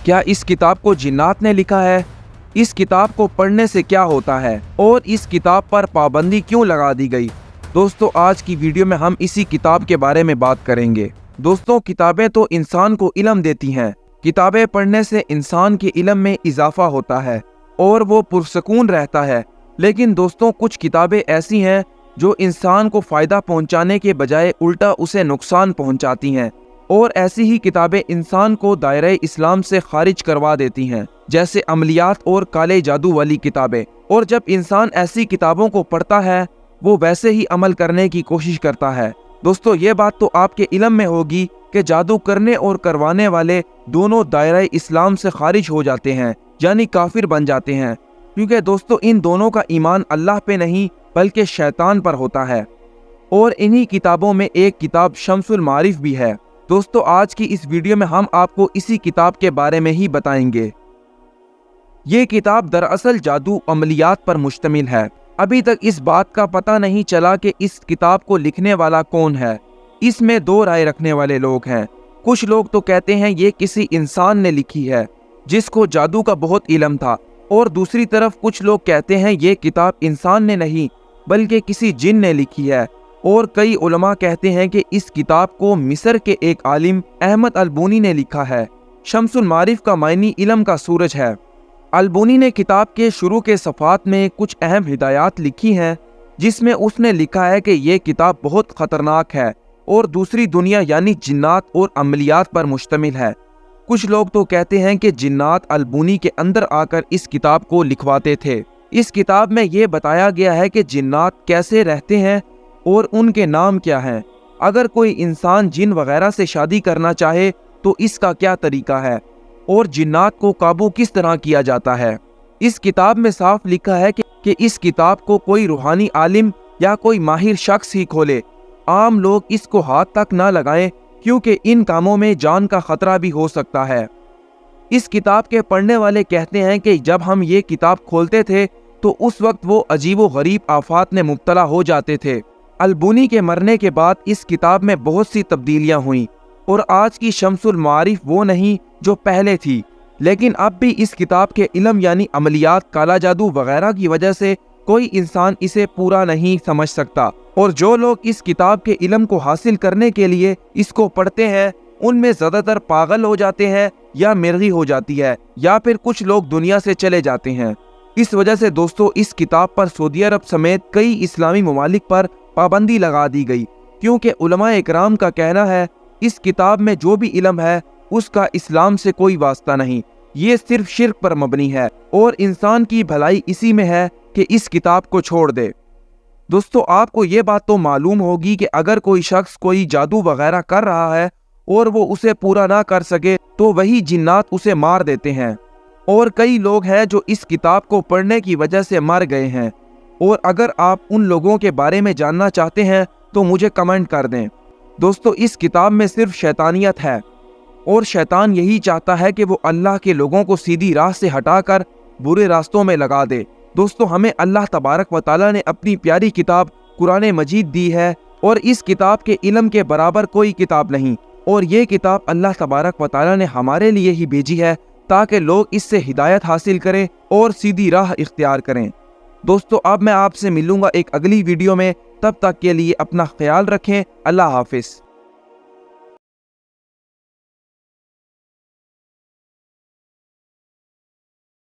क्या इस किताब को जिन्नात ने लिखा है? इस किताब को पढ़ने से क्या होता है और इस किताब पर पाबंदी क्यों लगा दी गई? दोस्तों, आज की वीडियो में हम इसी किताब के बारे में बात करेंगे। दोस्तों, किताबें तो इंसान को इल्म देती हैं। किताबें पढ़ने से इंसान के इल्म में इजाफा होता है और वो पुरसकून रहता है। लेकिन दोस्तों, कुछ किताबें ऐसी हैं जो इंसान को फ़ायदा पहुंचाने के बजाय उल्टा उसे नुकसान पहुंचाती हैं, और ऐसी ही किताबें इंसान को दायरे इस्लाम से खारिज करवा देती हैं, जैसे अमलियात और काले जादू वाली किताबें। और जब इंसान ऐसी किताबों को पढ़ता है, वो वैसे ही अमल करने की कोशिश करता है। दोस्तों, ये बात तो आपके इल्म में होगी कि जादू करने और करवाने वाले दोनों दायरे इस्लाम से खारिज हो जाते हैं, यानी काफिर बन जाते हैं, क्योंकि दोस्तों इन दोनों का ईमान अल्लाह पे नहीं बल्कि शैतान पर होता है। और इन्हीं किताबों में एक किताब शम्सुल मारिफ भी है। दोस्तों, आज की इस वीडियो में हम आपको इसी किताब के बारे में ही बताएंगे। ये किताब दरअसल जादू अमलियात पर मुश्तमिल है। अभी तक इस बात का पता नहीं चला कि इस किताब को लिखने वाला कौन है। इसमें दो राय रखने वाले लोग हैं। कुछ लोग तो कहते हैं ये किसी इंसान ने लिखी है जिसको जादू का बहुत इल्म था, और दूसरी तरफ कुछ लोग कहते हैं ये किताब इंसान ने नहीं बल्कि किसी जिन ने लिखी है। और कई उलमा कहते हैं कि इस किताब को मिस्र के एक आलिम अहमद अलबूनी ने लिखा है। शम्सुल मारिफ का मायनी इल्म का सूरज है। अलबूनी ने किताब के शुरू के सफ़ात में कुछ अहम हिदायत लिखी हैं, जिसमें उसने लिखा है कि यह किताब बहुत ख़तरनाक है और दूसरी दुनिया यानी जिन्नात और अमलियात पर मुश्तमिल है। कुछ लोग तो कहते हैं कि जिन्नात अलबूनी के अंदर आकर इस किताब को लिखवाते थे। इस किताब में ये बताया गया है कि जिन्नात कैसे रहते हैं और उनके नाम क्या हैं। अगर कोई इंसान जिन वगैरह से शादी करना चाहे तो इसका क्या तरीका है, और जिन्नात को काबू किस तरह किया जाता है। इस किताब में साफ लिखा है कि इस किताब को कोई रूहानी आलिम या कोई माहिर शख्स ही खोले। आम लोग इसको हाथ तक ना लगाएं, क्योंकि इन कामों में जान का खतरा भी हो सकता है। इस किताब के पढ़ने वाले कहते हैं कि जब हम ये किताब खोलते थे तो उस वक्त वो अजीबो गरीब आफात में मुब्तला हो जाते थे। अलबूनी के मरने के बाद इस किताब में बहुत सी तब्दीलियां हुई, और आज की शम्सुल मारिफ वो नहीं जो पहले थी। लेकिन अब भी इस किताब के इल्म यानी अमलियात, काला जादू वगैरह की वजह से कोई इंसान इसे पूरा नहीं समझ सकता। और जो लोग इस किताब के इल्म को हासिल करने के लिए इसको पढ़ते हैं, उनमें ज़्यादातर पागल हो जाते हैं या मिर्गी हो जाती है, या फिर कुछ लोग दुनिया से चले जाते हैं। इस वजह से दोस्तों इस किताब पर सऊदी अरब समेत कई इस्लामी ममालिक पर पाबंदी लगा दी गई, क्योंकि उलमा इकराम का कहना है इस किताब में जो भी इल्म है उसका इस्लाम से कोई वास्ता नहीं, ये सिर्फ शिर्क पर मबनी है, और इंसान की भलाई इसी में है कि इस किताब को छोड़ दे। दोस्तों, आपको ये बात तो मालूम होगी कि अगर कोई शख्स कोई जादू वगैरह कर रहा है और वो उसे पूरा ना कर सके तो वही जिन्नात उसे मार देते हैं। और कई लोग हैं जो इस किताब को पढ़ने की वजह से मर गए हैं। और अगर आप उन लोगों के बारे में जानना चाहते हैं तो मुझे कमेंट कर दें। दोस्तों, इस किताब में सिर्फ शैतानियत है, और शैतान यही चाहता है कि वो अल्लाह के लोगों को सीधी राह से हटाकर बुरे रास्तों में लगा दे। दोस्तों, हमें अल्लाह तबारक व तआला ने अपनी प्यारी किताब कुरान मजीद दी है, और इस किताब के इल्म के बराबर कोई किताब नहीं। और ये किताब अल्लाह तबारक व तआला ने हमारे लिए ही भेजी है ताकि लोग इससे हिदायत हासिल करें और सीधी राह इख्तियार करें। दोस्तों, अब मैं आपसे मिलूंगा एक अगली वीडियो में। तब तक के लिए अपना ख्याल रखें। अल्लाह हाफिज।